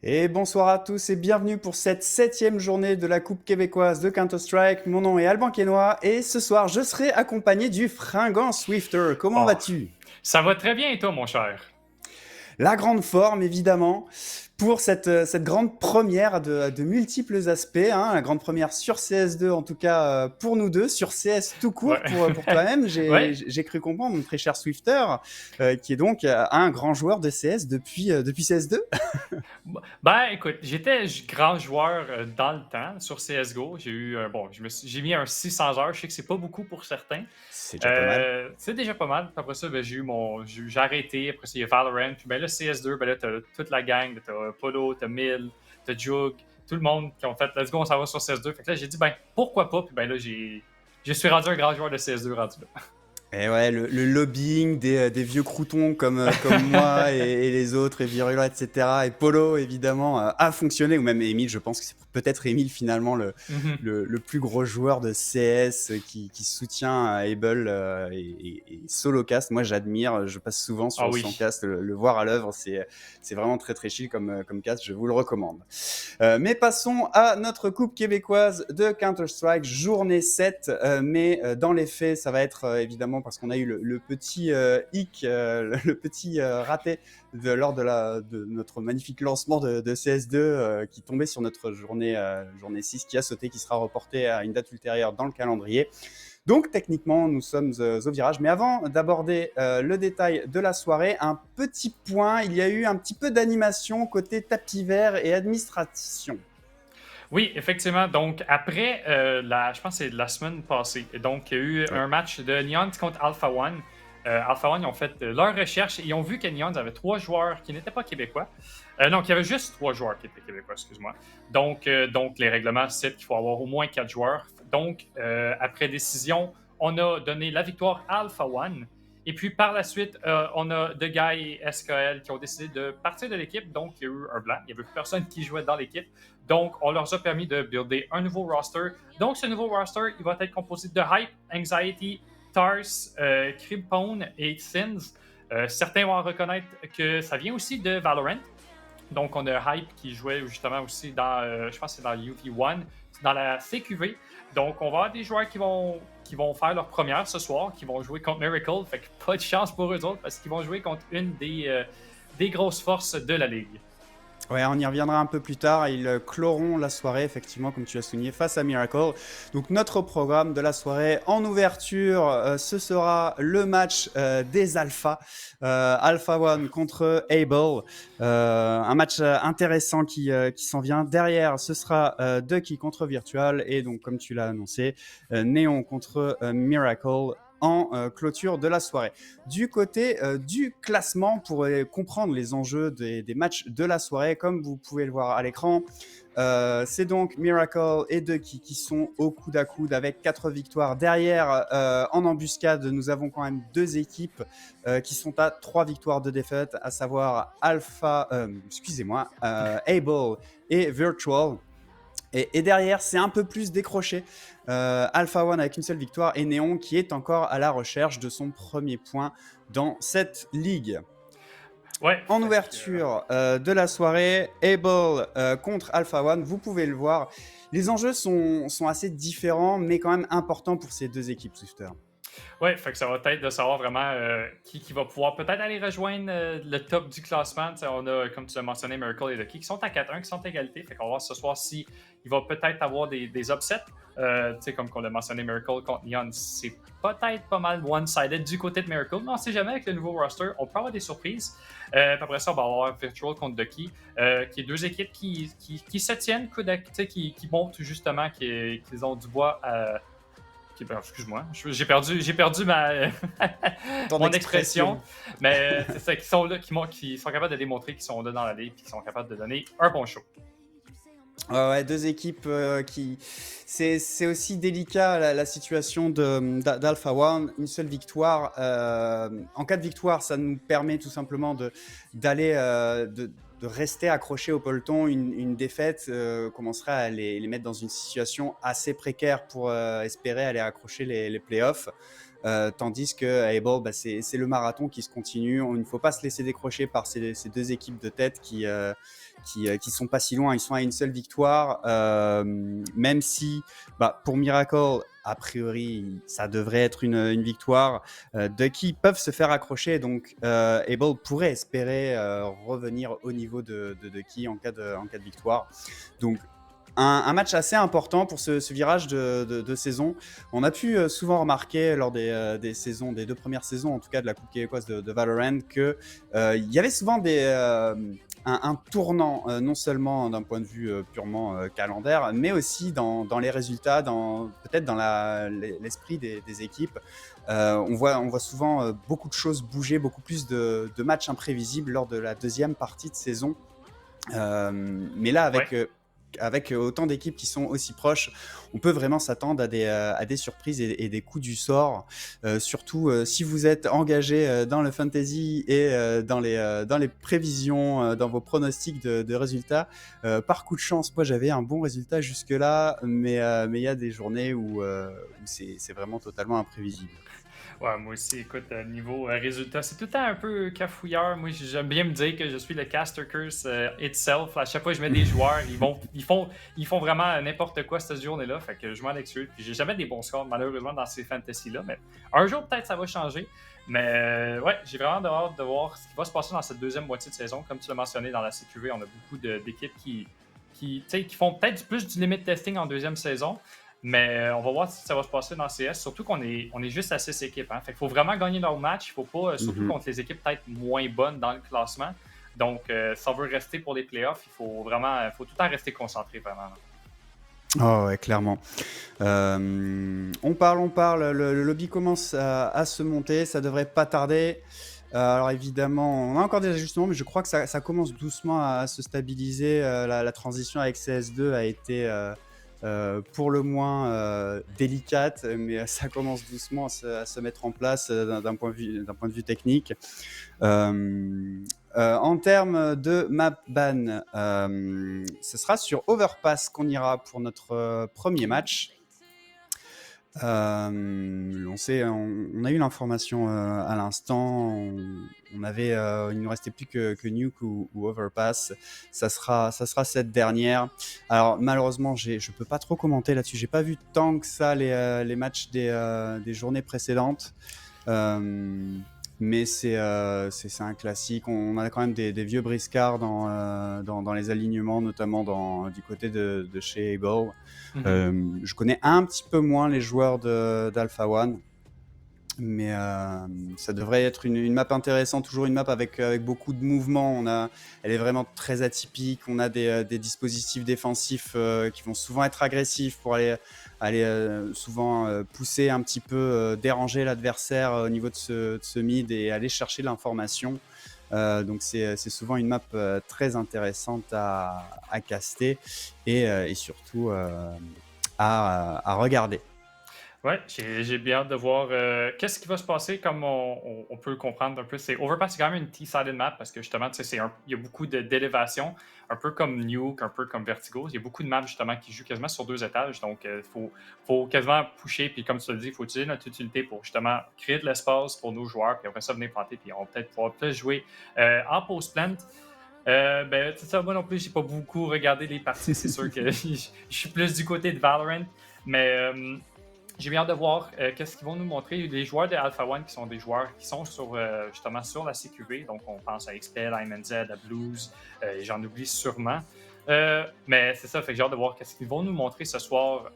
Et bonsoir à tous et bienvenue pour cette 7e journée de la Coupe québécoise de Counter-Strike. Mon nom est Alban Quénois et ce soir je serai accompagné du fringant Swifter. Comment Oh, vas-tu? ça va très bien et toi, mon cher? La grande forme évidemment pour cette grande première de multiples aspects, hein, la grande première sur CS2 en tout cas pour nous deux, sur CS tout Ouais. court pour toi-même. J'ai Ouais. j'ai cru comprendre, mon très cher Swifter, qui est donc un grand joueur de CS depuis CS2. Ben, écoute, j'étais grand joueur dans le temps sur CSGO. J'ai eu bon, j'ai mis un 600 heures. Je sais que c'est pas beaucoup pour certains. C'est déjà pas mal. C'est déjà pas mal. Puis après ça, ben, j'ai arrêté. Après ça, il y a Valorant. Puis ben là, CS2, ben là, t'as toute la gang. T'as Polo, t'as Mill, t'as Jug, tout le monde qui ont fait Let's go, on s'en va sur CS2. Fait que là, j'ai dit, ben, pourquoi pas? Puis ben là, je suis rendu un grand joueur de CS2 rendu là. Et ouais, le lobbying des vieux croutons comme moi et les autres, et Virulent, etc. Et Polo, évidemment, a fonctionné, ou même Emile, je pense que c'est peut-être Emile finalement Mhm. le plus gros joueur de CS qui soutient Able et Solocast. Moi, j'admire, je passe souvent Ah sur son oui. cast, le voir à l'œuvre, c'est vraiment très très chill comme cast, je vous le recommande. Mais passons à notre Coupe québécoise de Counter-Strike, journée 7. Mais dans les faits, ça va être évidemment parce qu'on a eu le petit hic, le petit raté lors de notre magnifique lancement de CS2 qui tombait sur notre journée 6, qui a sauté, qui sera reporté à une date ultérieure dans le calendrier. Donc techniquement, nous sommes au virage. Mais avant d'aborder le détail de la soirée, un petit point, il y a eu un petit peu d'animation côté tapis vert et administration. Oui, effectivement. Donc, après, je pense que c'est la semaine passée. Et donc, il y a eu Oui. un match de Neons contre Alpha One. Alpha One, ils ont fait leur recherche et ils ont vu que Neons avait 3 joueurs qui n'étaient pas québécois. Non, qu'il y avait juste 3 joueurs qui étaient québécois, excuse-moi. Donc, les règlements citent qu'il faut avoir au moins 4 joueurs. Donc, après décision, on a donné la victoire à Alpha One. Et puis par la suite, on a The Guy et SKL qui ont décidé de partir de l'équipe. Donc, il y a eu un blanc. Il n'y avait plus personne qui jouait dans l'équipe. Donc, on leur a permis de builder un nouveau roster. Donc, ce nouveau roster, il va être composé de Hype, Anxiety, Tars, Cribpone et Sins. Certains vont reconnaître que ça vient aussi de Valorant. Donc, on a Hype qui jouait justement aussi dans, je pense que c'est dans UV1, dans la CQV. Donc, on va avoir des joueurs qui vont faire leur première ce soir, qui vont jouer contre Miracle. Fait que pas de chance pour eux autres parce qu'ils vont jouer contre une des grosses forces de la ligue. Ouais, on y reviendra un peu plus tard. Ils cloront la soirée, effectivement, comme tu as souligné, face à Miracle. Donc, notre programme de la soirée en ouverture, ce sera le match des Alphas. Alpha One contre Able. Un match intéressant qui s'en vient. Derrière, ce sera Ducky contre Virtual. Et donc, comme tu l'as annoncé, Néon contre Miracle en clôture de la soirée. Du côté du classement, pour comprendre les enjeux des matchs de la soirée, comme vous pouvez le voir à l'écran, c'est donc Miracle et Ducky qui sont au coude à coude avec 4 victoires. Derrière, en embuscade, nous avons quand même 2 équipes qui sont à 3 victoires de défaite, à savoir Able et Virtual. Et derrière, c'est un peu plus décroché. Alpha One avec une seule victoire et Néon qui est encore à la recherche de son premier point dans cette ligue. Ouais, En fait que, ouverture de la soirée, Able contre Alpha One, vous pouvez le voir. Les enjeux sont assez différents, mais quand même importants pour ces deux équipes, Swifter. ouais, fait que ça va être de savoir vraiment qui va pouvoir peut-être aller rejoindre le top du classement. T'sais, on a, comme tu l'as mentionné, Miracle et Lucky qui sont à 4-1, qui sont à égalité. Fait qu'on va voir ce soir si il va peut-être avoir des upsets. Comme on l'a mentionné, Miracle contre Neon, c'est peut-être pas mal one-sided du côté de Miracle. Mais on sait jamais avec le nouveau roster, on peut avoir des surprises. Après ça, on va avoir Virtual contre Ducky, qui est deux équipes qui se tiennent, qui montrent justement qu'ils ont du bois à excuse-moi, j'ai perdu Ton mon expression, expression. mais c'est ça, qui sont là, qui sont capables de démontrer qu'ils sont là dans la ligue, qui sont capables de donner un bon show. Ouais, deux équipes qui. C'est aussi délicat la situation d'Alpha One. Une seule victoire. En cas de victoire, ça nous permet tout simplement d'aller. De rester accroché au peloton. Une défaite commencerait à les mettre dans une situation assez précaire pour espérer aller accrocher les playoffs. tandis que Able, c'est le marathon qui se continue. Il ne faut pas se laisser décrocher par ces deux équipes de tête qui sont pas si loin. Ils sont à une seule victoire, même si pour Miracle, a priori, ça devrait être une victoire. Ducky peuvent se faire accrocher, donc Able pourrait espérer revenir au niveau de Ducky en cas de victoire. Donc un match assez important pour ce virage de saison. On a pu souvent remarquer lors des deux premières saisons, en tout cas de la Coupe québécoise de Valorant, qu'il y avait souvent un tournant, non seulement d'un point de vue purement calendaire, mais aussi dans les résultats, peut-être dans l'esprit des équipes. On voit souvent beaucoup de choses bouger, beaucoup plus de matchs imprévisibles lors de la deuxième partie de saison. Mais là, avec autant d'équipes qui sont aussi proches, on peut vraiment s'attendre à des surprises et des coups du sort. Surtout si vous êtes engagé dans le fantasy et dans les prévisions, dans vos pronostics de résultats. Par coup de chance, moi j'avais un bon résultat jusque-là, mais il y a des journées où c'est vraiment totalement imprévisible. Ouais, moi aussi, écoute, niveau résultat, c'est tout le temps un peu cafouilleur. Moi, j'aime bien me dire que je suis le caster curse itself. À chaque fois que je mets des joueurs, ils font vraiment n'importe quoi cette journée-là. Fait que je m'en excuse. Puis j'ai jamais des bons scores, malheureusement, dans ces fantasy-là. Mais un jour, peut-être, ça va changer. Mais ouais, j'ai vraiment hâte de voir ce qui va se passer dans cette deuxième moitié de saison. Comme tu l'as mentionné, dans la CQV, on a beaucoup d'équipes qui font peut-être plus du limit testing en deuxième saison. Mais on va voir si ça va se passer dans CS, surtout qu'on est juste à 6 équipes. Hein. Fait qu'il faut vraiment gagner leur match. Il faut pas, surtout contre les équipes peut-être moins bonnes dans le classement. Donc, si on veut rester pour les playoffs, il faut tout le temps rester concentré, vraiment. Oh ouais, clairement. On parle. Le lobby commence à se monter. Ça devrait pas tarder. Alors évidemment, on a encore des ajustements, mais je crois que ça commence doucement à se stabiliser. La transition avec CS2 a été pour le moins délicate, mais ça commence doucement à se mettre en place d'un point de vue technique. En termes de map ban, ce sera sur Overpass qu'on ira pour notre premier match. On a eu l'information à l'instant. Il nous restait plus que Nuke ou Overpass. Ça sera cette dernière. Alors malheureusement, je peux pas trop commenter là-dessus. J'ai pas vu tant que ça les matchs des journées précédentes. Mais c'est un classique. On a quand même des vieux briscards dans les alignements, notamment du côté de chez Able. Je connais un petit peu moins les joueurs d'Alpha One, mais ça devrait être une map intéressante, toujours une map avec beaucoup de mouvements. Elle est vraiment très atypique. On a des dispositifs défensifs qui vont souvent être agressifs pour aller souvent pousser un petit peu, déranger l'adversaire au niveau de ce mid et aller chercher l'information. Donc c'est souvent une map très intéressante à caster et surtout à regarder. Ouais, j'ai bien hâte de voir qu'est-ce qui va se passer, comme on peut le comprendre un peu. Overpass, c'est quand même une T-sided map parce que justement, il y a beaucoup d'élévation, un peu comme Nuke, un peu comme Vertigo. Il y a beaucoup de maps justement qui jouent quasiment sur 2 étages, donc il faut quasiment pusher. Puis comme tu l'as dit, il faut utiliser notre utilité pour justement créer de l'espace pour nos joueurs, puis après ça, venir planter, puis on va peut-être pouvoir plus jouer en post-plant. C'est ça, moi non plus, j'ai pas beaucoup regardé les parties. C'est sûr que je suis plus du côté de Valorant, mais j'ai bien hâte de voir qu'est-ce qu'ils vont nous montrer. Les joueurs de Alpha One qui sont des joueurs qui sont justement sur la CQV. Donc, on pense à XPEL, à MNZ, à Blues, et j'en oublie sûrement. Mais c'est ça, fait que j'ai hâte de voir qu'est-ce qu'ils vont nous montrer ce soir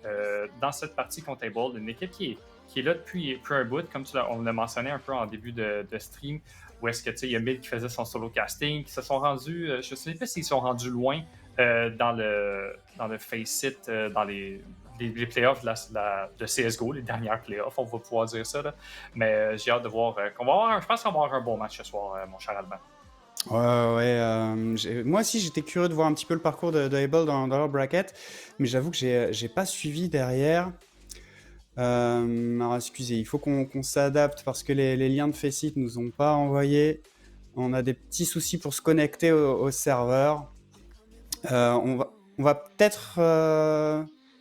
dans cette partie contre Able. Une équipe qui est là depuis un bout, comme on l'a mentionné un peu en début de stream, où est-ce que, il y a Mid qui faisait son solo casting, qui se sont rendus, je ne sais pas s'ils sont rendus loin dans le Face-It, dans les playoffs de CSGO, les dernières playoffs, on va pouvoir dire ça. Là. Mais j'ai hâte de voir je pense qu'on va avoir un bon match ce soir, mon cher Alban. Moi aussi, j'étais curieux de voir un petit peu le parcours de Able dans leur bracket, mais j'avoue que j'ai pas suivi derrière. Alors excusez, il faut qu'on s'adapte parce que les liens de Faceit nous ont pas envoyé. On a des petits soucis pour se connecter au serveur. On va peut-être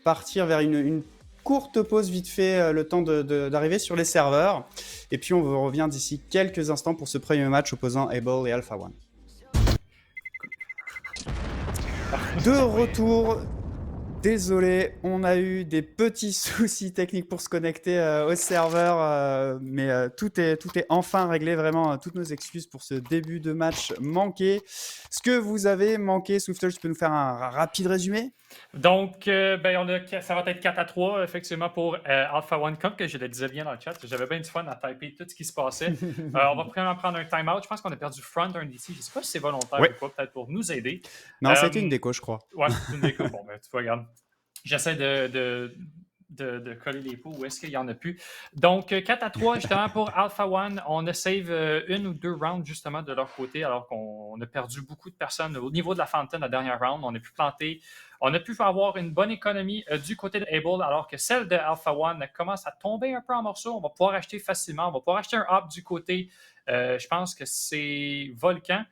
partir vers une courte pause vite fait, le temps d'arriver sur les serveurs. Et puis on vous revient d'ici quelques instants pour ce premier match opposant Able et Alpha One. De retour. Désolé, on a eu des petits soucis techniques pour se connecter au serveur, mais tout est enfin réglé. Vraiment, toutes nos excuses pour ce début de match manqué. Ce que vous avez manqué, Swifter, tu peux nous faire un rapide résumé? Donc, ça va être 4-3, effectivement, pour Alpha One. Comme que je le disais bien dans le chat, j'avais bien du fun à typer tout ce qui se passait. On va premièrement prendre un time-out. Je pense qu'on a perdu front un DC. Je ne sais pas si c'est volontaire ou pas, peut-être pour nous aider. Non, c'était une déco, je crois. Ouais, c'est une déco. Bon, tu vois, regarde. J'essaie de coller les pots où est-ce qu'il n'y en a plus. Donc, 4-3, justement, pour Alpha One. On a save une ou deux rounds, justement, de leur côté, alors qu'on a perdu beaucoup de personnes. Au niveau de la Fountain, la dernière round, on a pu planter. On a pu avoir une bonne économie du côté de Able, alors que celle de Alpha One commence à tomber un peu en morceaux. On va pouvoir acheter facilement. On va pouvoir acheter un hop du côté, je pense que c'est Volcan.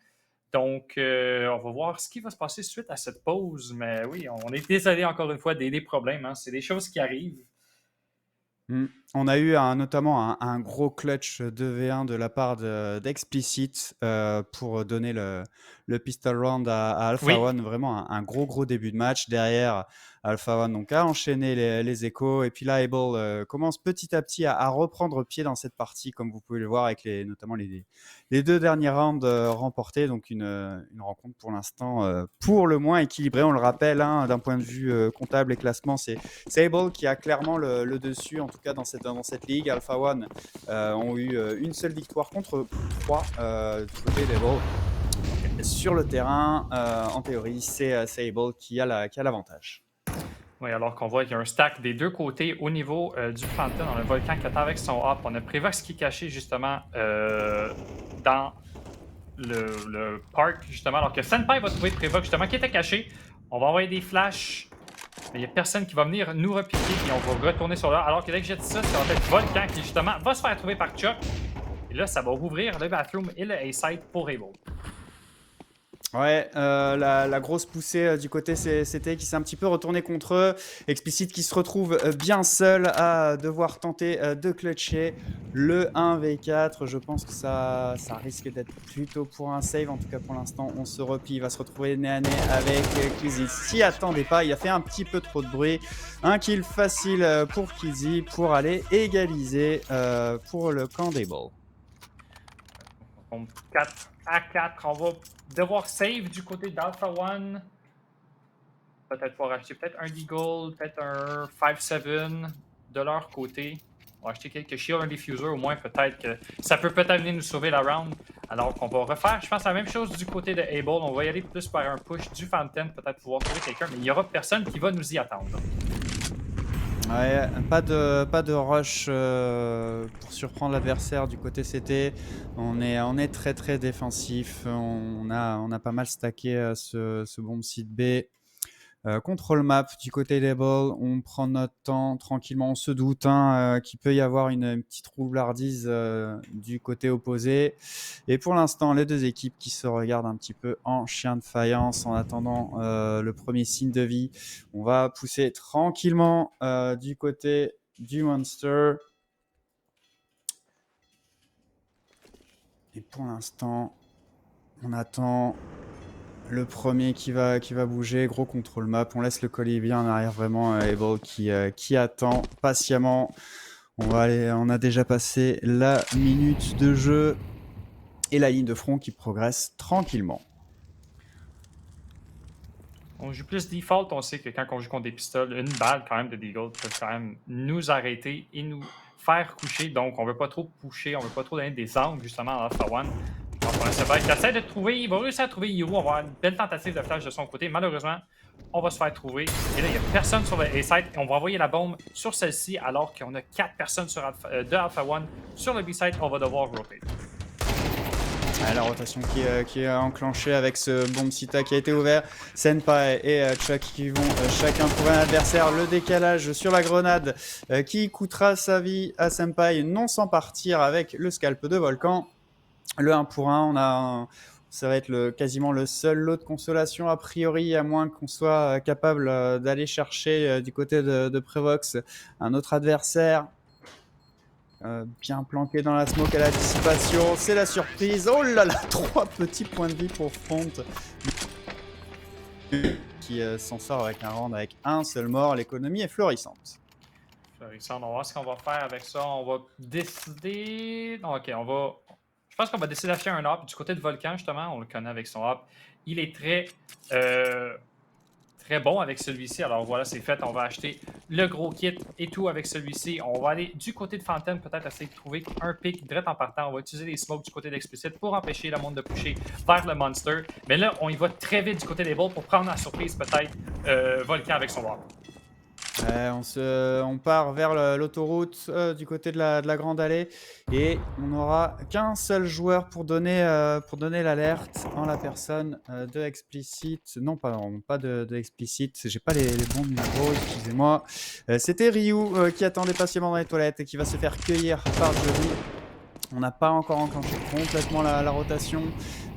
Donc, on va voir ce qui va se passer suite à cette pause. Mais oui, on est désolé encore une fois des problèmes. Hein. C'est des choses qui arrivent. On a eu notamment un gros clutch 2v1 de la part d'Explicit pour donner le pistol round à Alpha One. Vraiment un gros début de match. Derrière, Alpha One donc, a enchaîné les échos. Et puis là, Able commence petit à petit à reprendre pied dans cette partie, comme vous pouvez le voir, avec notamment les deux derniers rounds remportés. Donc une rencontre pour l'instant pour le moins équilibrée. On le rappelle, hein, d'un point de vue comptable et classement, c'est Able qui a clairement le dessus, en tout cas dans cette ligue. Alpha One ont eu une seule victoire contre 3 du côté d'Able. Sur le terrain, en théorie, c'est Able qui a l'avantage. Oui, alors qu'on voit qu'il y a un stack des deux côtés au niveau du Phantom. On a le Volcan qui attend avec son hop. On a Prevox qui est caché justement dans le parc, justement. Alors que Senpai va trouver Prevox justement qui était caché. On va envoyer des flashs. Mais il n'y a personne qui va venir nous repiquer et on va retourner sur là. Alors que dès que j'ai dit ça va être Volcan qui justement va se faire trouver par Chuck. Et là, ça va rouvrir le bathroom et le A-site pour Able. Ouais, la grosse poussée du côté CT qui s'est un petit peu retourné contre eux. Explicit qui se retrouve bien seul à devoir tenter de clutcher le 1v4. Je pense que ça risque d'être plutôt pour un save. En tout cas, pour l'instant, on se replie. Il va se retrouver nez à nez avec Kizzy. S'y attendait pas, il a fait un petit peu trop de bruit. Un kill facile pour Kizzy pour aller égaliser pour le camp d'Able. 4-4, on va devoir save du côté d'Alpha One. Peut-être pouvoir acheter peut-être un Deagle, peut-être un 5-7 de leur côté. On va acheter quelques shields, un diffuser au moins, peut-être que ça peut peut-être venir nous sauver la round. Alors qu'on va refaire, je pense, la même chose du côté de Able. On va y aller plus par un push du Fountain, peut-être pouvoir trouver quelqu'un, mais il n'y aura personne qui va nous y attendre. Ouais, pas de rush pour surprendre l'adversaire du côté CT. On est très défensif. On a pas mal stacké ce bomb site B. Control map du côté d'Able, on prend notre temps tranquillement. On se doute qu'il peut y avoir une petite roublardise du côté opposé. Et pour l'instant, les deux équipes qui se regardent un petit peu en chien de faïence en attendant le premier signe de vie. On va pousser tranquillement du côté du Monster. Et pour l'instant, on attend le premier qui va bouger. Gros contrôle map. On laisse le collier bien en arrière, vraiment. Able qui attend patiemment. On a déjà passé la minute de jeu. Et la ligne de front qui progresse tranquillement. On joue plus default, on sait que quand on joue contre des pistoles, une balle quand même de Deagle peut quand même nous arrêter et nous faire coucher. Donc on veut pas trop pusher, on veut pas trop donner des angles justement à Alpha One. Donc on essaie de trouver, il va réussir à trouver Hiro, on va avoir une belle tentative de flash de son côté. Malheureusement, on va se faire trouver. Et là, il n'y a personne sur le A-site et on va envoyer la bombe sur celle-ci alors qu'on a 4 personnes de Alpha One. Sur le B-site, on va devoir rotate. La rotation qui est enclenchée avec ce bomb sita qui a été ouvert. Senpai et Chuck qui vont chacun trouver un adversaire. Le décalage sur la grenade qui coûtera sa vie à Senpai, non sans partir avec le scalp de Volcan. Le 1 pour 1, Ça va être quasiment le seul lot de consolation a priori, à moins qu'on soit capable d'aller chercher du côté de Prevox un autre adversaire. Bien planqué dans la smoke à la dissipation, c'est la surprise. Oh là là, 3 petits points de vie pour Front qui s'en sort avec un round avec un seul mort. L'économie est florissante. Florissante, on va voir ce qu'on va faire avec ça. On va décider. Ok, je pense qu'on va décider d'acheter un hop. Du côté de Volcan, justement, on le connaît avec son hop. Il est très bon avec celui-ci. Alors voilà, c'est fait. On va acheter le gros kit et tout avec celui-ci. On va aller du côté de Phantom, peut-être essayer de trouver un pick direct en partant. On va utiliser les smokes du côté d'Explicit pour empêcher le monde de pusher vers le monster. Mais là, on y va très vite du côté des balls pour prendre la surprise, peut-être, Volcan avec son hop. On part vers l'autoroute du côté de la Grande Allée et on n'aura qu'un seul joueur pour donner l'alerte en la personne de Explicit. Non, pas de Explicit, j'ai pas les bons numéros, excusez-moi. C'était Ryu qui attendait patiemment dans les toilettes et qui va se faire cueillir par Johnny. On n'a pas encore enclenché complètement la rotation,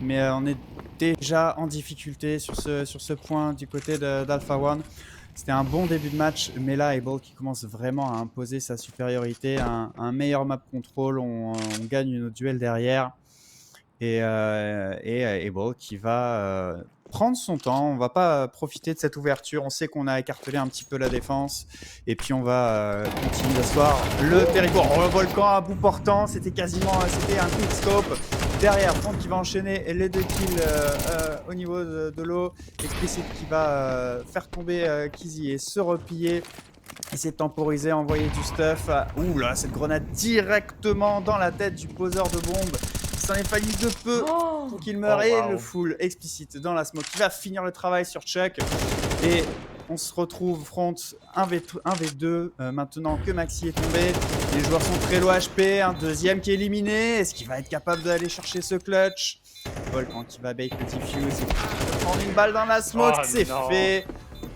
mais on est déjà en difficulté sur ce point du côté d'Alpha One. C'était un bon début de match, mais là, Able qui commence vraiment à imposer sa supériorité, un meilleur map control, on gagne notre duel derrière. Et Able qui va prendre son temps, on va pas profiter de cette ouverture, on sait qu'on a écartelé un petit peu la défense, et puis on va continuer d'asseoir le territoire. Le Volcan à bout portant, c'était un quick scope. Derrière, Front qui va enchaîner les 2 kills au niveau de l'eau. Explicit qui va faire tomber Kizzy et se replier. Essayer de temporiser, envoyer du stuff. Ouh là, cette grenade directement dans la tête du poseur de bombe. Il s'en est fallu de peu pour qu'il meure. Et le full Explicit dans la smoke qui va finir le travail sur Chuck. Et on se retrouve Front 1v2 maintenant que Maxi est tombé. Les joueurs sont très low HP. Un deuxième qui est éliminé. Est-ce qu'il va être capable d'aller chercher ce clutch? Volcan qui va bait le diffuse. Prendre une balle dans la smoke, c'est fait.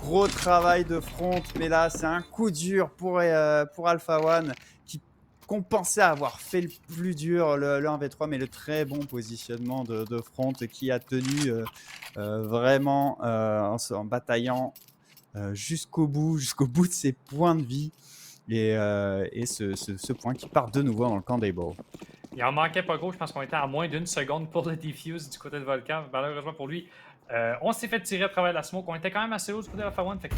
Gros travail de Front, mais là c'est un coup dur pour Alpha One qu'on pensait avoir fait le plus dur, le 1v3, mais le très bon positionnement de Front qui a tenu vraiment en bataillant jusqu'au bout de ses points de vie et ce point qui part de nouveau dans le camp d'Able. Il en manquait pas gros, je pense qu'on était à moins d'1 seconde pour le defuse du côté de Volcan. Malheureusement pour lui, on s'est fait tirer à travers la smoke. On était quand même assez haut du côté de Alpha One, fait que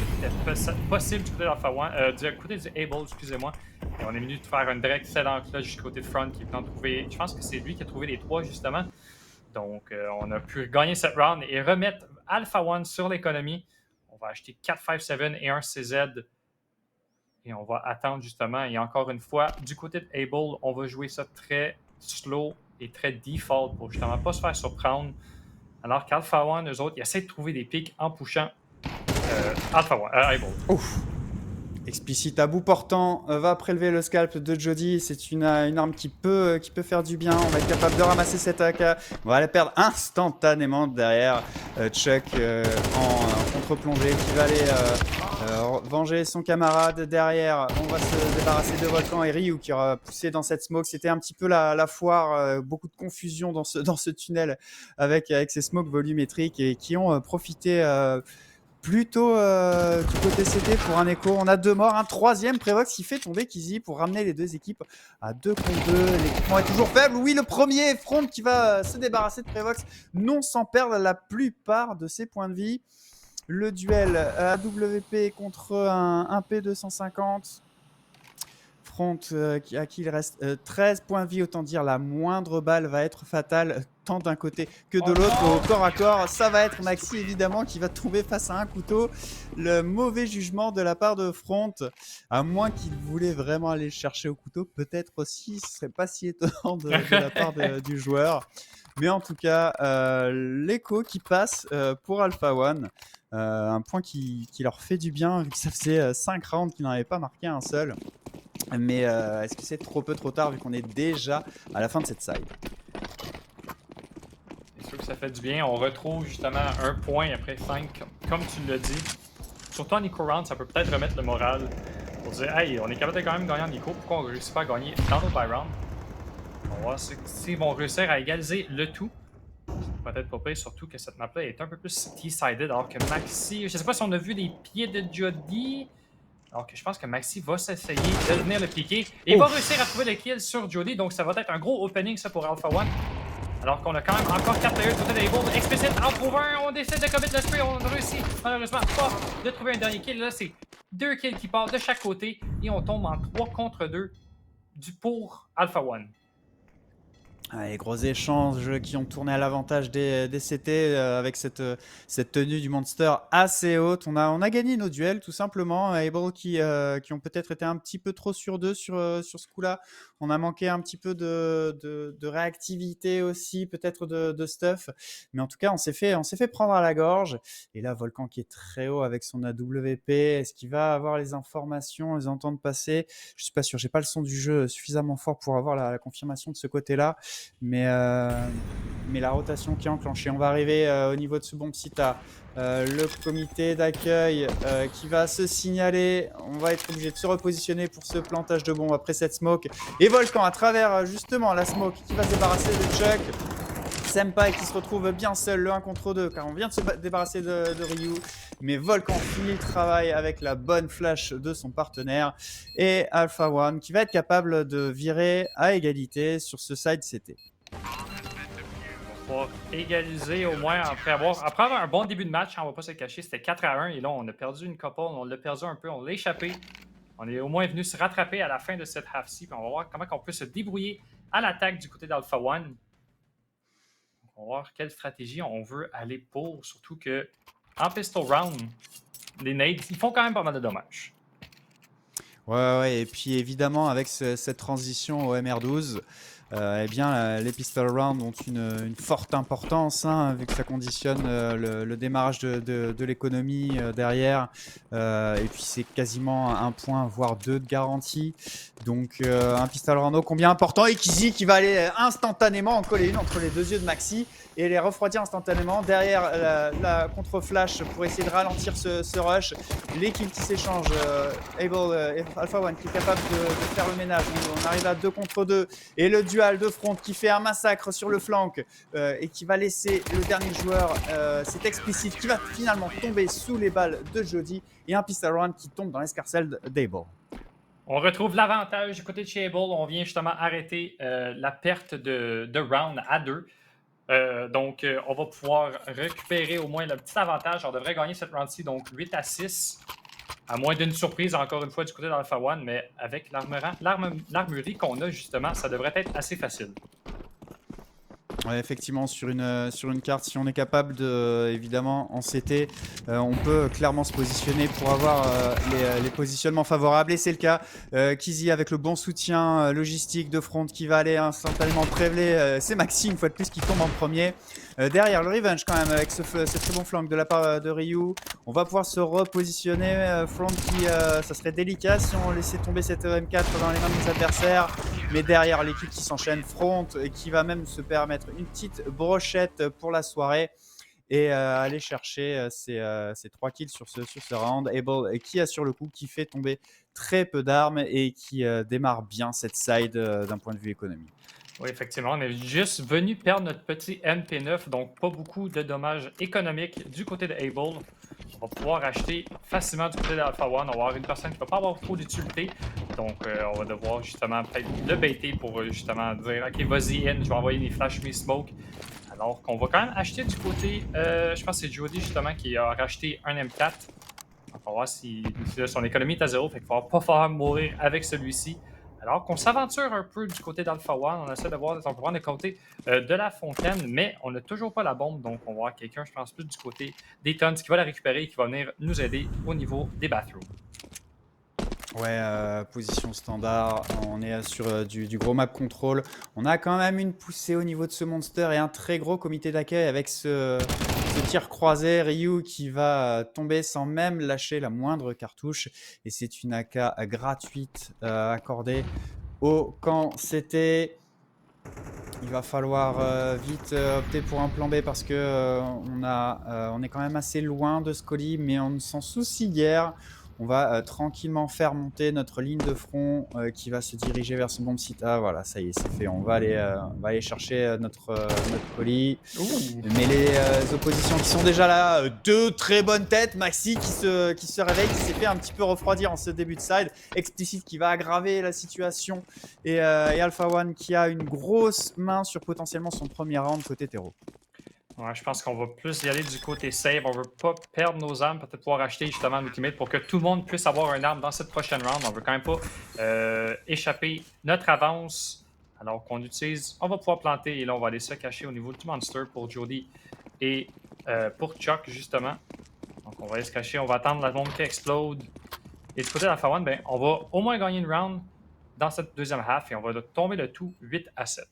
c'était possible du côté de Alpha One, du côté du Able, excusez-moi. Et on est venu de faire un direct excellent clutch du côté de Front qui est en trouver. Je pense que c'est lui qui a trouvé les 3 justement. Donc on a pu gagner cette round et remettre Alpha One sur l'économie. On va acheter 4-5-7 et un CZ. Et on va attendre justement. Et encore une fois, du côté de Able, on va jouer ça très slow et très default pour justement pas se faire surprendre. Alors qu'Alpha One, eux autres, ils essaient de trouver des pics en pushant Able. Ouf. Explicit à bout portant va prélever le scalp de Jody. C'est une arme qui peut faire du bien. On va être capable de ramasser cette AK. On va la perdre instantanément derrière. Chuck en contre-plongée qui va aller venger son camarade. Derrière, on va se débarrasser de Volcan et Ryu qui aura poussé dans cette smoke. C'était un petit peu la foire. Beaucoup de confusion dans ce tunnel avec ces smokes volumétriques et qui ont profité plutôt du côté CT pour un écho. On a 2 morts, un troisième Prevox qui fait tomber Kizzy pour ramener les 2 équipes à 2 contre 2. L'équipement est toujours faible. Oui, le premier Front qui va se débarrasser de Prevox, non sans perdre la plupart de ses points de vie. Le duel AWP contre un P250. Front à qui il reste 13 points de vie, autant dire la moindre balle va être fatale, tant d'un côté que de l'autre. Au corps à corps, ça va être Maxi évidemment qui va tomber face à un couteau. Le mauvais jugement de la part de Front, à moins qu'il voulait vraiment aller le chercher au couteau, peut-être aussi, ce serait pas si étonnant de la part du joueur. Mais en tout cas, l'écho qui passe pour Alpha One, un point qui leur fait du bien, vu que ça faisait 5 rounds qu'ils n'en avaient pas marqué un seul. Mais est-ce que c'est trop peu trop tard vu qu'on est déjà à la fin de cette side? C'est sûr que ça fait du bien. On retrouve justement un point après 5, comme tu l'as dit. Surtout en Eco Round, ça peut peut-être remettre le moral pour dire hey, on est capable de quand même gagner en Eco, pourquoi on ne réussit pas à gagner dans nos buy round? On va voir s'ils vont réussir à égaliser le tout. pourrait être pas pire, surtout que cette map-là est un peu plus T-sided, alors que Maxi, je sais pas si on a vu les pieds de Jody, alors que je pense que Maxi va s'essayer de venir le piquer, et il va réussir à trouver le kill sur Jody, donc ça va être un gros opening ça pour Alpha One. Alors qu'on a quand même encore 4 players du côté d'Able. Explicit en trouve un, on décide de commit le spray, on réussit malheureusement pas de trouver un dernier kill. Là, c'est 2 kills qui partent de chaque côté et on tombe en 3 contre 2 pour Alpha One. Les gros échanges qui ont tourné à l'avantage des CT avec cette tenue du Monster assez haute. On a gagné nos duels tout simplement. Able qui ont peut-être été un petit peu trop sur deux sur ce coup-là. On a manqué un petit peu de réactivité aussi, peut-être de stuff. Mais en tout cas, on s'est fait prendre à la gorge. Et là, Volcan qui est très haut avec son AWP. Est-ce qu'il va avoir les informations, les entendre passer? Je suis pas sûr. J'ai pas le son du jeu suffisamment fort pour avoir la confirmation de ce côté-là. Mais la rotation qui est enclenchée. On va arriver au niveau de ce bon petit tas. Le comité d'accueil qui va se signaler. On va être obligé de se repositionner pour ce plantage de bombe après cette smoke. Et Volcan à travers justement la smoke qui va se débarrasser de Chuck. Senpai qui se retrouve bien seul, le 1 contre 2, car on vient de se débarrasser de Ryu. Mais Volcan finit le travail avec la bonne flash de son partenaire. Et Alpha One qui va être capable de virer à égalité sur ce side CT. On va égaliser au moins après avoir un bon début de match, on va pas se cacher, c'était 4-1 et là on a perdu une couple, on l'a perdu un peu, on l'a échappé. On est au moins venu se rattraper à la fin de cette half-C, on va voir comment on peut se débrouiller à l'attaque du côté d'Alpha One. On va voir quelle stratégie on veut aller pour, surtout que en pistol round, les nades, ils font quand même pas mal de dommages. Ouais, et puis évidemment avec cette transition au MR12, eh bien, les pistol rounds ont une forte importance, hein, vu que ça conditionne le démarrage de l'économie derrière. Et puis c'est quasiment un point, voire deux de garantie. Donc un pistol round combien important. Et Kizzy qui va aller instantanément en coller une entre les deux yeux de Maxi et les refroidir instantanément derrière la contre-flash pour essayer de ralentir ce rush. Les kills qui s'échangent, Alpha One qui est capable de faire le ménage. On arrive à 2 contre 2 et le dual de front qui fait un massacre sur le flanc et qui va laisser le dernier joueur, c'est explicite, qui va finalement tomber sous les balles de Jody et un pistol round qui tombe dans l'escarcelle d'Able. On retrouve l'avantage du côté de chez Able. On vient justement arrêter la perte de round à 2. Donc, on va pouvoir récupérer au moins le petit avantage. On devrait gagner cette round-ci, donc 8-6. À moins d'une surprise, encore une fois, du côté d'Alpha One, mais avec l'armurerie qu'on a, justement, ça devrait être assez facile. Ouais, effectivement, sur une carte, si on est capable de, évidemment, en CT, on peut clairement se positionner pour avoir les positionnements favorables. Et c'est le cas. Kizzy avec le bon soutien logistique de front qui va aller instantanément prélever. C'est Maxi, une fois de plus, qui tombe en premier. Derrière, le revenge quand même, avec ce très bon flank de la part de Ryu. On va pouvoir se repositionner. Front qui, ça serait délicat si on laissait tomber cette M4 dans les mains de nos adversaires. Mais derrière, l'équipe qui s'enchaîne, Front, et qui va même se permettre une petite brochette pour la soirée et aller chercher ses 3 kills sur ce round. Able qui assure le coup, qui fait tomber très peu d'armes et qui démarre bien cette side d'un point de vue économique. Oui, effectivement, on est juste venu perdre notre petit MP9, donc pas beaucoup de dommages économiques du côté de Able. On va pouvoir acheter facilement du côté d'Alpha One. On va avoir une personne qui ne va pas avoir trop d'utilité, donc on va devoir justement peut-être le baiter pour justement dire « Ok, vas-y in, je vais envoyer des flash me smoke ». Alors qu'on va quand même acheter du côté, je pense que c'est Jody justement qui a racheté un M4. On va voir si son économie est à zéro, fait qu'il ne va pas falloir mourir avec celui-ci. Alors qu'on s'aventure un peu du côté d'Alpha One, on essaie de voir, on peut voir le côté de la fontaine, mais on n'a toujours pas la bombe, donc on va voir quelqu'un, je pense plus du côté des tons, qui va la récupérer et qui va venir nous aider au niveau des bathrooms. Ouais, position standard, on est sur du gros map control. On a quand même une poussée au niveau de ce monster et un très gros comité d'accueil avec ce tir croisé. Ryu qui va tomber sans même lâcher la moindre cartouche. Et c'est une AK gratuite accordée au camp CT. Il va falloir vite opter pour un plan B parce que on est quand même assez loin de ce colis, mais on ne s'en soucie guère. On va tranquillement faire monter notre ligne de front qui va se diriger vers ce bomb site. Ah voilà, ça y est, c'est fait. On va aller chercher notre colis. Ouh! Mais les oppositions qui sont déjà là, deux très bonnes têtes. Maxi qui se réveille, qui s'est fait un petit peu refroidir en ce début de side. Explicit qui va aggraver la situation. Et Alpha One qui a une grosse main sur potentiellement son premier round côté terreau. Ouais, je pense qu'on va plus y aller du côté save. On veut pas perdre nos armes, peut-être pouvoir acheter justement l'ultimate pour que tout le monde puisse avoir une arme dans cette prochaine round. On veut quand même pas échapper notre avance. Alors qu'on utilise, on va pouvoir planter et là on va aller se cacher au niveau du monster pour Jody et pour Chuck justement. Donc on va aller se cacher, on va attendre la bombe qui explode. Et du côté de l'Alpha One, ben, on va au moins gagner une round dans cette deuxième half et on va tomber le tout 8-7.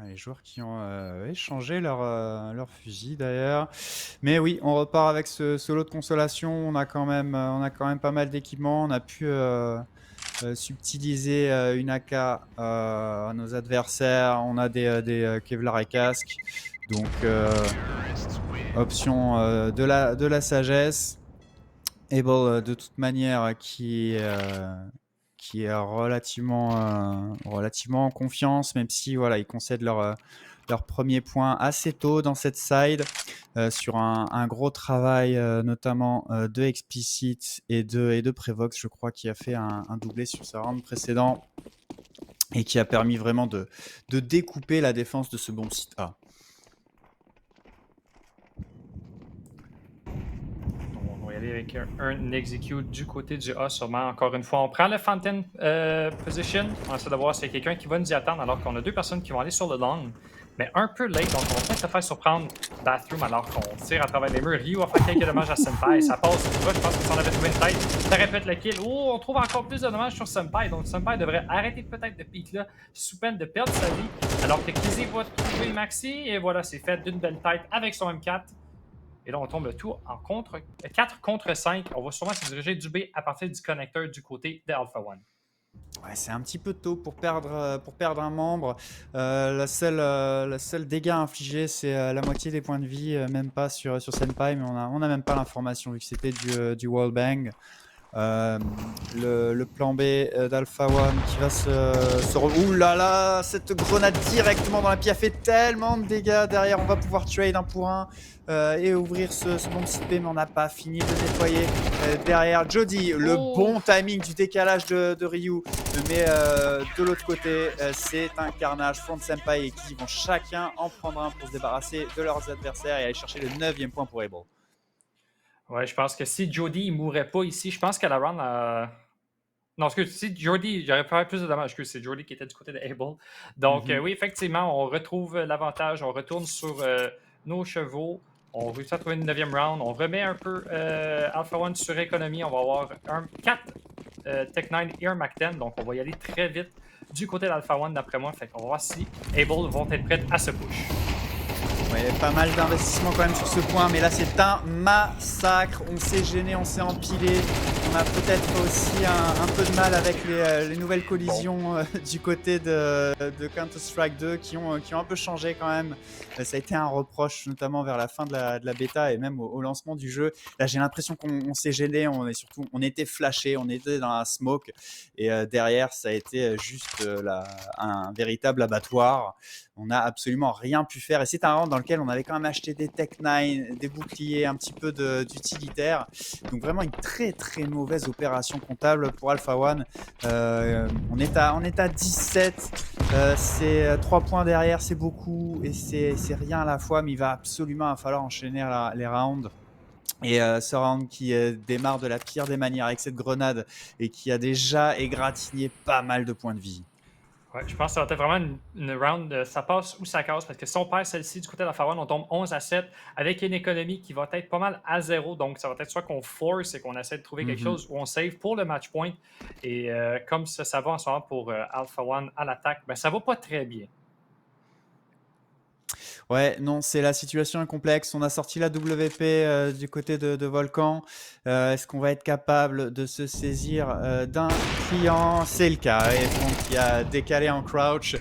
Les joueurs qui ont échangé leur fusil d'ailleurs. Mais oui, on repart avec ce lot de consolation. On a quand même pas mal d'équipements. On a pu subtiliser une AK à nos adversaires. On a des Kevlar et casques. Donc, option de la sagesse. Able, de toute manière, qui est relativement en confiance, même si voilà, ils concèdent leur premier point assez tôt dans cette side, sur un gros travail notamment de Explicit et de Prevox, je crois, qui a fait un doublé sur sa round précédent et qui a permis vraiment de découper la défense de ce bon site A. On va y aller avec un execute du côté du A sûrement. Encore une fois, on prend le Fountain position. On essaie de voir s'il y a quelqu'un qui va nous y attendre alors qu'on a deux personnes qui vont aller sur le long. Mais un peu late, donc on va peut-être se faire surprendre Bathroom alors qu'on tire à travers les murs. Ryu va faire quelques dommages à Senpai. Ça passe tout droit. Je pense que si on avait trouvé une tête, ça répète le kill. Oh, on trouve encore plus de dommages sur Senpai. Donc Senpai devrait arrêter peut-être de pique là, sous peine de perdre sa vie. Alors que Kizzy va trouver Maxi. Et voilà, c'est fait d'une belle tête avec son M4. Et là, on tombe le tout en 4 contre 5. On va sûrement se diriger du B à partir du connecteur du côté de Alpha One. Ouais, c'est un petit peu tôt pour perdre un membre. La seule dégâts infligés, c'est la moitié des points de vie, même pas sur Senpai, mais on a même pas l'information vu que c'était du wallbang. Le plan B d'Alpha One qui va ouh là là, cette grenade directement dans la pied a fait tellement de dégâts. Derrière, on va pouvoir trade un pour un et ouvrir ce bon site B, mais on n'a pas fini de nettoyer. Derrière, Jody, le bon timing du décalage de Ryu, mais de l'autre côté, c'est un carnage. Front Senpai et qui vont chacun en prendre un pour se débarrasser de leurs adversaires et aller chercher le 9e point pour Able. Ouais, je pense que si Jody ne mourrait pas ici, je pense qu'à la round. Non, excuse, si Jody, j'aurais pu faire plus de dommages. Excuse, c'est Jody qui était du côté de Able. Donc, oui, effectivement, on retrouve l'avantage. On retourne sur nos chevaux. On réussit à trouver une 9e round. On remet un peu Alpha One sur économie. On va avoir 4 Tech 9 et un Mac 10. Donc, on va y aller très vite du côté d'Alpha One, d'après moi. Fait qu'on va voir si Able vont être prêtes à se push. Ouais, pas mal d'investissement quand même sur ce point, mais là c'est un massacre. On s'est gêné, on s'est empilé. On a peut-être aussi un peu de mal avec les nouvelles collisions du côté de Counter-Strike 2 qui ont un peu changé quand même. Ça a été un reproche notamment vers la fin de la bêta et même au lancement du jeu. Là j'ai l'impression qu'on s'est gêné, on était flashé, on était dans la smoke et derrière ça a été juste un véritable abattoir. On n'a absolument rien pu faire. Et c'est un round dans lequel on avait quand même acheté des Tech 9, des boucliers, un petit peu d'utilitaire. Donc vraiment une très très mauvaise opération comptable pour Alpha One. On est à 17. C'est 3 points derrière, c'est beaucoup. Et c'est rien à la fois, mais il va absolument falloir enchaîner les rounds. Et ce round qui démarre de la pire des manières avec cette grenade et qui a déjà égratigné pas mal de points de vie. Ouais, je pense que ça va être vraiment une round, ça passe ou ça casse, parce que si on perd celle-ci du côté de la One, on tombe 11-7 avec une économie qui va être pas mal à 0. Donc, ça va être soit qu'on force et qu'on essaie de trouver quelque chose ou on save pour le match point. Et comme ça va en ce moment pour Alpha One à l'attaque, ben, ça va pas très bien. Ouais, non, c'est la situation est complexe. On a sorti la WP du côté de Volcan. Est-ce qu'on va être capable de se saisir d'un client? C'est le cas. Et Front qui a décalé en crouch.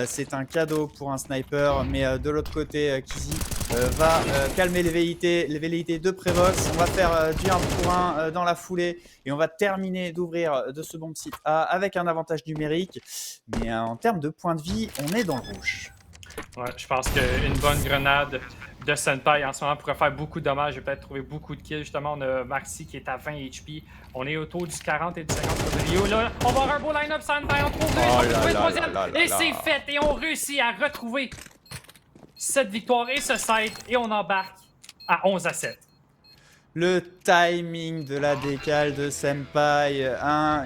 C'est un cadeau pour un sniper. Mais de l'autre côté, Kizi va calmer les velléités de Prevox. On va faire du 1 pour 1 dans la foulée. Et on va terminer d'ouvrir de ce bomb site A avec un avantage numérique. Mais en termes de points de vie, on est dans le rouge. Ouais, je pense qu'une bonne grenade de Senpai en ce moment pourrait faire beaucoup de dommages. J'ai peut-être trouvé beaucoup de kills. Justement, on a Marcy qui est à 20 HP. On est autour du 40 et du 50 pour Rio. Là, on va avoir un beau line-up. Senpai, on trouve deux, on va trouver le troisième. Et c'est fait. Et on réussit à retrouver cette victoire et ce side. Et on embarque à 11-7. Le timing de la décale de Senpai,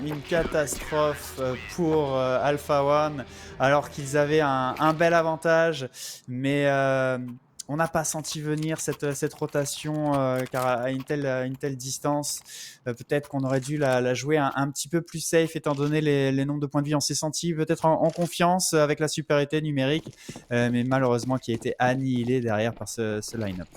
une catastrophe pour Alpha One, alors qu'ils avaient un bel avantage, mais on n'a pas senti venir cette rotation, car à une telle distance, peut-être qu'on aurait dû la jouer un petit peu plus safe, étant donné les nombres de points de vie. On s'est senti peut-être en confiance avec la supériorité numérique, mais malheureusement qui a été annihilé derrière par ce line-up.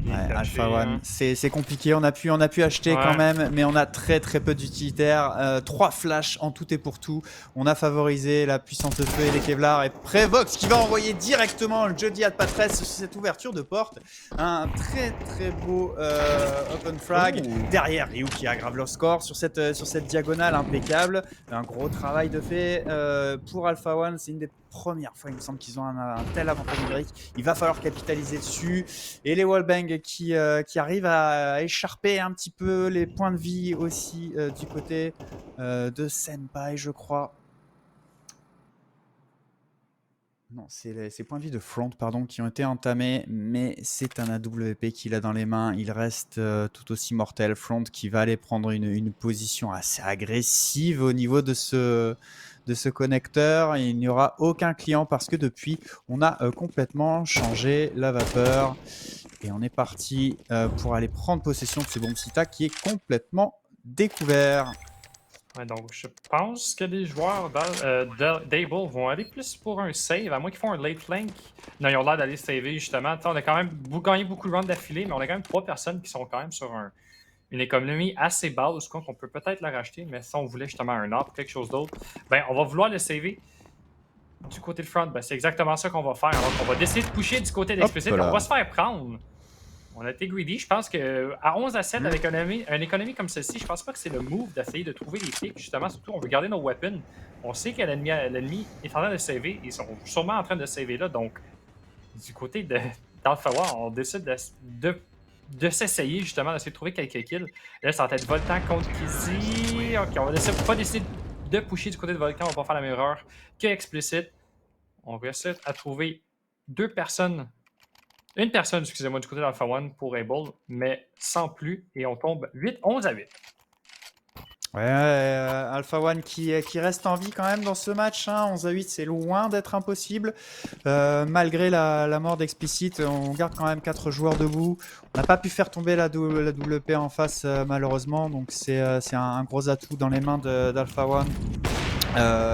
Ouais, Alpha One, c'est compliqué. On a pu acheter quand même, mais on a très peu d'utilitaires. 3 flashs en tout et pour tout. On a favorisé la puissance de feu et les Kevlar. Et Prevox qui va envoyer directement le Jody at Patresse sur cette ouverture de porte. Un très beau open frag. Derrière, Ryu qui aggrave leur score sur cette diagonale impeccable. Un gros travail de fait pour Alpha One. C'est une des premières fois, il me semble, qu'ils ont un tel avantage numérique. Il va falloir capitaliser dessus. Et les wallbangs qui arrivent à écharper un petit peu les points de vie aussi du côté de Senpai, je crois. Non, c'est les points de vie de Front, pardon, qui ont été entamés, mais c'est un AWP qu'il a dans les mains. Il reste tout aussi mortel. Front qui va aller prendre une position assez agressive au niveau de ce connecteur. Il n'y aura aucun client parce que depuis, on a complètement changé la vapeur. Et on est parti pour aller prendre possession de ce bomb sita qui est complètement découvert. Ouais, donc, je pense que les joueurs d'Able vont aller plus pour un save, à moins qu'ils font un late flank. Non, ils ont l'air d'aller saver, justement. T'sais, on a quand même gagné beaucoup de rounds d'affilée, mais on a quand même 3 personnes qui sont quand même sur une économie assez basse, qu'on peut peut-être la racheter, mais si on voulait justement un ARP, quelque chose d'autre, ben, on va vouloir le saver du côté de front. Ben, c'est exactement ça qu'on va faire. Alors qu'on va décider de pusher du côté d'Explicit, on va se faire prendre. On a été greedy. Je pense qu'à 11-7 avec une économie comme celle-ci, je pense pas que c'est le move d'essayer de trouver les pics. Justement, surtout, on veut garder nos weapons. On sait que l'ennemi est en train de saver. Ils sont sûrement en train de saver là. Donc, du côté d'Alpha One, on décide de s'essayer justement, d'essayer de trouver quelques kills. Là, ça va être Voltan contre Kizzy. Ok, on va pas décider de pusher du côté de Volcan. On va pas faire la même erreur que Explicit. On réussit à trouver une personne, excusez-moi, du côté d'Alpha One pour Able, mais sans plus, et on tombe 11-8. Ouais, Alpha One qui reste en vie quand même dans ce match. 11-8, c'est loin d'être impossible. Malgré la mort d'Explicit, on garde quand même 4 joueurs debout. On n'a pas pu faire tomber la WP en face, malheureusement. Donc c'est un gros atout dans les mains d'Alpha One.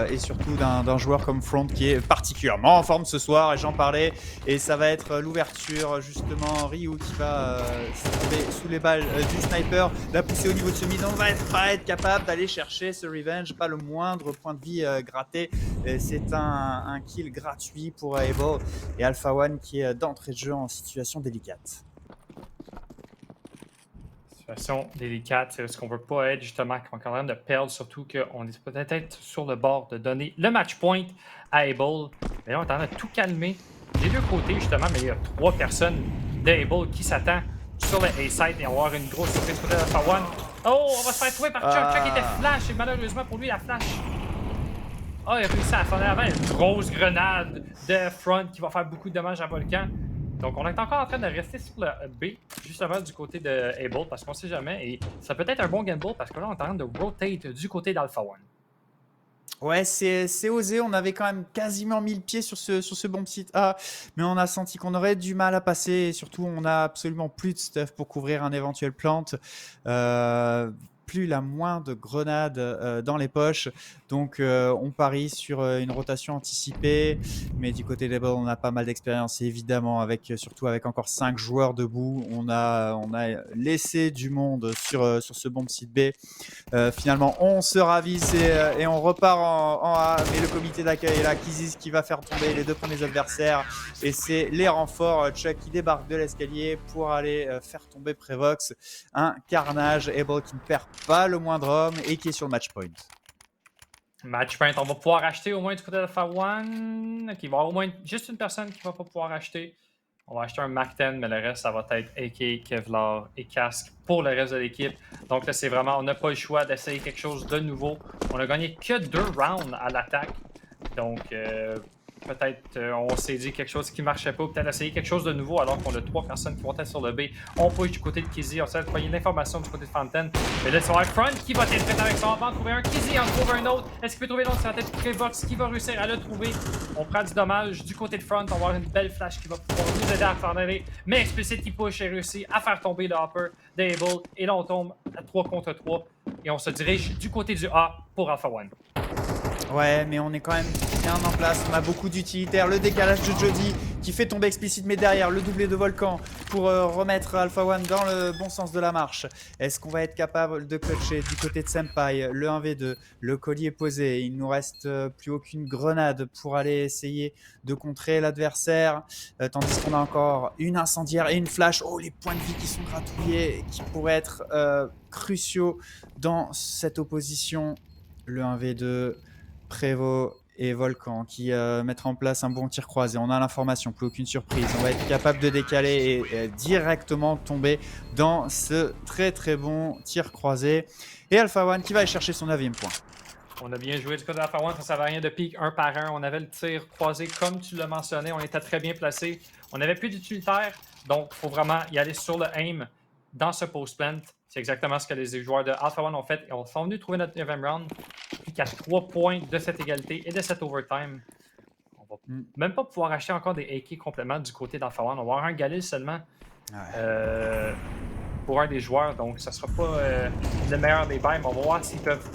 Et surtout d'un joueur comme Front qui est particulièrement en forme ce soir, et j'en parlais, et ça va être l'ouverture justement. Ryu qui va se trouver sous les balles du sniper, la pousser au niveau de ce mid. On va pas être capable d'aller chercher ce revenge, pas le moindre point de vie gratté. C'est un kill gratuit pour Able et Alpha One qui est d'entrée de jeu en situation délicate. Situation délicate, c'est ce qu'on veut pas être justement quand on est en train de perdre, surtout qu'on est peut-être sur le bord de donner le match point à Able. Mais là, on est en train de tout calmer des deux côtés justement, mais il y a 3 personnes d'Able qui s'attendent sur le A-side et on va avoir une grosse surprise côté d'Alpha One. Oh, on va se faire trouver par Chuck. Chuck était flash et malheureusement pour lui, la flash. Oh, il a réussi à faire avant une grosse grenade de front qui va faire beaucoup de dommages à Volcan. Donc, on est encore en train de rester sur le B, justement du côté de Able, parce qu'on sait jamais. Et ça peut être un bon gamble, parce que là, on est en train de rotate du côté d'Alpha One. Ouais, c'est osé. On avait quand même quasiment mis le pied sur ce bomb site A, mais on a senti qu'on aurait du mal à passer. Et surtout, on a absolument plus de stuff pour couvrir un éventuel plant. plus la moindre grenade dans les poches. Donc on parie sur une rotation anticipée, mais du côté des Bulls, on a pas mal d'expérience évidemment, surtout avec encore 5 joueurs debout. On a laissé du monde sur ce bomb site B. Finalement, on se ravisse et on repart en A. Mais le comité d'accueil est là, Kizis qui va faire tomber les 2 premiers adversaires. Et c'est les renforts. Chuck qui débarque de l'escalier pour aller faire tomber Prevox. Un carnage. Able qui ne perd pas le moindre homme et qui est sur le match point. Match point, on va pouvoir acheter au moins du côté d'Alpha One. Il va y avoir au moins juste une personne qui ne va pas pouvoir acheter. On va acheter un Mac 10, mais le reste, ça va être AK, Kevlar et Casque pour le reste de l'équipe. Donc là, c'est vraiment, on n'a pas le choix d'essayer quelque chose de nouveau. On a gagné que 2 rounds à l'attaque. Donc, peut-être on s'est dit quelque chose qui ne marchait pas, peut-être essayer quelque chose de nouveau alors qu'on a 3 personnes qui vont être sur le B. On push du côté de Kizzy, on sait qu'il y a l'information du côté de Fontaine. Mais là, c'est Front qui va être prêt avec son enfant, trouver un Kizzy, en trouver un autre. Est-ce qu'il peut trouver l'autre sur la tête de Prevox qui va réussir à le trouver? On prend du dommage du côté de Front, on va avoir une belle flash qui va pouvoir nous aider à faire aller. Mais Explicit qui push et réussit à faire tomber le hopper d'Able. Et là, on tombe à 3 contre 3 et on se dirige du côté du A pour Alpha One. Ouais, mais on est quand même bien en place. On a beaucoup d'utilitaires. Le décalage de Jody qui fait tomber Explicit, mais derrière le doublé de Volcan pour remettre Alpha One dans le bon sens de la marche. Est-ce qu'on va être capable de clutcher du côté de Senpai? Le 1v2, le collier posé. Il nous reste plus aucune grenade pour aller essayer de contrer l'adversaire. Tandis qu'on a encore une incendiaire et une flash. Oh, les points de vie qui sont gratouillés, qui pourraient être cruciaux dans cette opposition. Le 1v2. Prévost et Volcan qui mettent en place un bon tir croisé. On a l'information, plus aucune surprise. On va être capable de décaler et directement tomber dans ce très très bon tir croisé. Et Alpha One qui va aller chercher son 9e point. On a bien joué du côté d'Alpha One, ça ne servait à rien de pique un par un. On avait le tir croisé comme tu l'as mentionné, on était très bien placé. On n'avait plus d'utilitaire, donc il faut vraiment y aller sur le aim dans ce post-plant. C'est exactement ce que les joueurs de Alpha One ont fait. Et on sont venus trouver notre 9e round. Puis qu'à 3 points de cette égalité et de cette overtime, on va même pas pouvoir acheter encore des AK complètement du côté d'Alpha One. On va avoir un Galil seulement pour un des joueurs. Donc ça sera pas le meilleur des buys, mais on va voir s'ils peuvent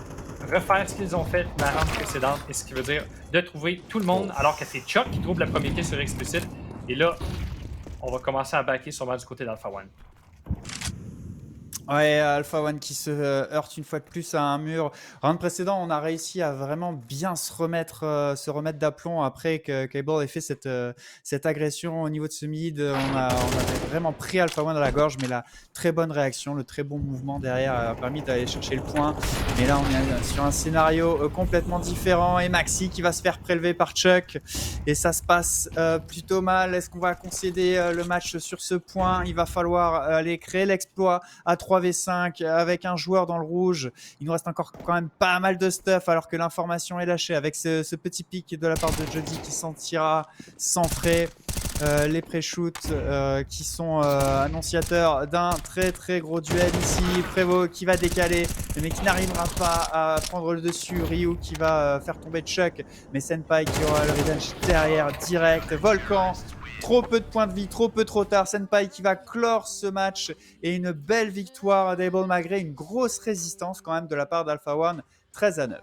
refaire ce qu'ils ont fait la round précédente. Et ce qui veut dire de trouver tout le monde, alors que c'est Chuck qui trouve le premier kill sur Explicit. Et là, on va commencer à backer sûrement du côté d'Alpha One. Ouais, Alpha One qui se heurte une fois de plus à un mur. Round précédent, on a réussi à vraiment bien se remettre d'aplomb après que Cable ait fait cette agression au niveau de ce mid. On avait vraiment pris Alpha One à la gorge, mais la très bonne réaction, le très bon mouvement derrière a permis d'aller chercher le point. Mais là, on est sur un scénario complètement différent et Maxi qui va se faire prélever par Chuck. Et ça se passe plutôt mal. Est-ce qu'on va concéder le match sur ce point? Il va falloir aller créer l'exploit à 3v5 avec un joueur dans le rouge. Il nous reste encore quand même pas mal de stuff alors que l'information est lâchée avec ce petit pic de la part de Jody qui s'en tirera sans frais. Les pré-shoots qui sont annonciateurs d'un très très gros duel ici. Prévost qui va décaler mais qui n'arrivera pas à prendre le dessus. Ryu qui va faire tomber Chuck, mais Senpai qui aura le revenge derrière direct. Volcan, trop peu de points de vie, trop peu trop tard. Senpai qui va clore ce match et une belle victoire d'Able malgré une grosse résistance quand même de la part d'Alpha One, 13-9.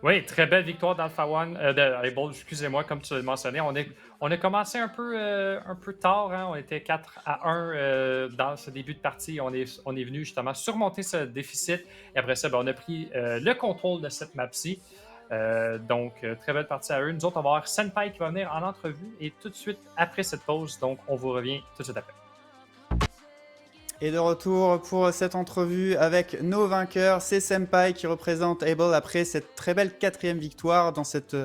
Oui, très belle victoire d'Alpha One, d'Able, excusez-moi, comme tu l'as mentionné. On a commencé un peu tard, hein? On était 4-1 dans ce début de partie. On est venu justement surmonter ce déficit. Et après ça, on a pris le contrôle de cette map-ci. Donc, très belle partie à eux. Nous autres, on va avoir Senpai qui va venir en entrevue et tout de suite après cette pause. Donc, on vous revient tout de suite après. Et de retour pour cette entrevue avec nos vainqueurs, c'est Senpai qui représente Able après cette très belle 4e victoire dans cette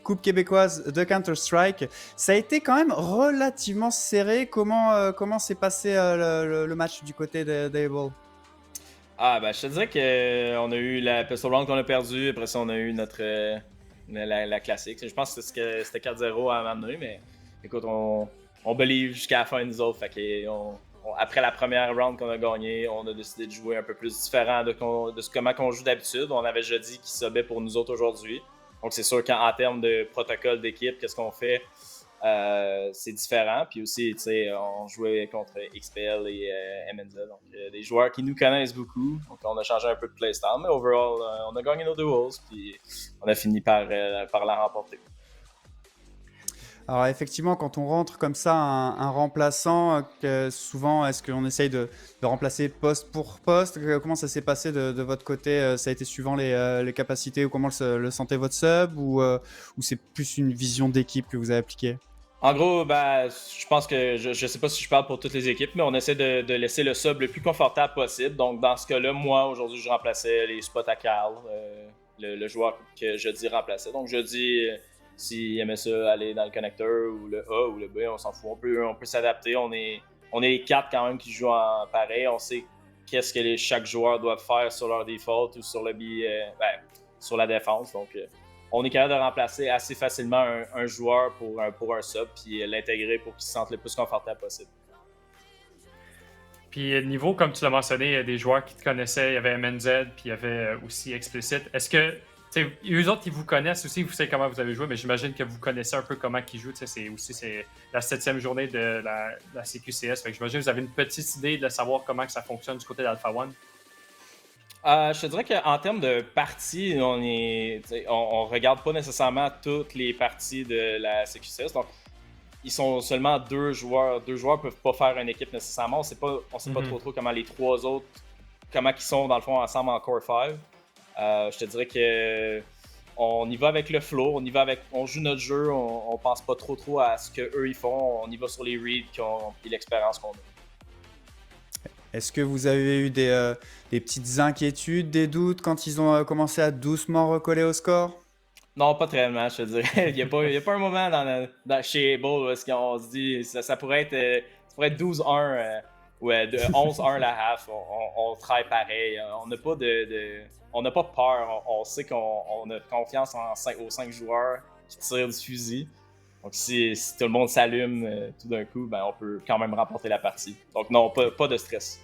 Coupe québécoise de Counter-Strike. Ça a été quand même relativement serré. Comment s'est passé le match du côté d'Able? Je te dirais qu'on a eu la pistol round qu'on a perdu, après ça on a eu la classique. Je pense que c'était 4-0 à un moment donné, mais écoute, on believe jusqu'à la fin nous autres. Fait que après la première round qu'on a gagné, on a décidé de jouer un peu plus différent de comment on joue d'habitude. On avait Jody qui subait pour nous autres aujourd'hui. Donc c'est sûr qu'en termes de protocole d'équipe, qu'est-ce qu'on fait? c'est différent. Puis aussi, tu sais, on jouait contre XPL et MNZ, donc des joueurs qui nous connaissent beaucoup. Donc on a changé un peu de playstyle, mais overall, on a gagné nos duels, puis on a fini par la remporter. Alors effectivement, quand on rentre comme ça un remplaçant, souvent est-ce qu'on essaye de remplacer poste pour poste? Comment ça s'est passé de votre côté? Ça a été suivant les capacités ou comment le sentait votre sub ou c'est plus une vision d'équipe que vous avez appliquée? En gros, je pense que je sais pas si je parle pour toutes les équipes, mais on essaie de laisser le sub le plus confortable possible. Donc dans ce cas-là, moi aujourd'hui, je remplaçais les spots à Carl, le joueur que je dis remplaçait. Donc je dis s'il aimait ça aller dans le connecteur ou le A ou le B, on s'en fout. On peut s'adapter. On est les 4 quand même qui jouent en pareil. On sait qu'est-ce que chaque joueur doit faire sur leur default ou sur le sur la défense. Donc on est capable de remplacer assez facilement un joueur pour un sub puis l'intégrer pour qu'il se sente le plus confortable possible. Puis niveau, comme tu l'as mentionné, il y a des joueurs qui te connaissaient, il y avait MNZ, puis il y avait aussi Explicit. Est-ce que, eux autres, ils vous connaissent aussi, vous savez comment vous avez joué, mais j'imagine que vous connaissez un peu comment ils jouent. C'est la 7e journée de la CQCS, fait que j'imagine que vous avez une petite idée de savoir comment que ça fonctionne du côté d'Alpha One. Je te dirais qu'en termes de parties, on regarde pas nécessairement toutes les parties de la CQCS. Donc, ils sont seulement 2 joueurs. 2 joueurs peuvent pas faire une équipe nécessairement. On sait pas trop comment les 3 autres, comment ils sont dans le fond ensemble en Core 5. Je te dirais que on y va avec le flow, on joue notre jeu, on pense pas trop à ce qu'eux ils font. On y va sur les reads et l'expérience qu'on a. Est-ce que vous avez eu des petites inquiétudes, des doutes quand ils ont commencé à doucement recoller au score? Non, pas tellement, je te dirais. Il y a pas un moment chez Able où on se dit ça pourrait être 12-1 ou 11-1 la half. On travaille pareil. On n'a pas peur. On sait qu'on a confiance aux 5 joueurs qui tirent du fusil. Donc si tout le monde s'allume tout d'un coup, on peut quand même remporter la partie. Donc non, pas de stress.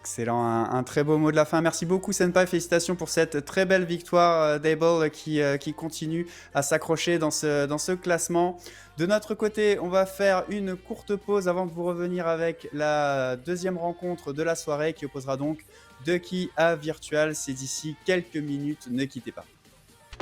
Excellent, un très beau mot de la fin. Merci beaucoup Senpai, félicitations pour cette très belle victoire d'Able qui continue à s'accrocher dans ce classement. De notre côté, on va faire une courte pause avant de vous revenir avec la deuxième rencontre de la soirée qui opposera donc Ducky à Virtual. C'est d'ici quelques minutes, ne quittez pas.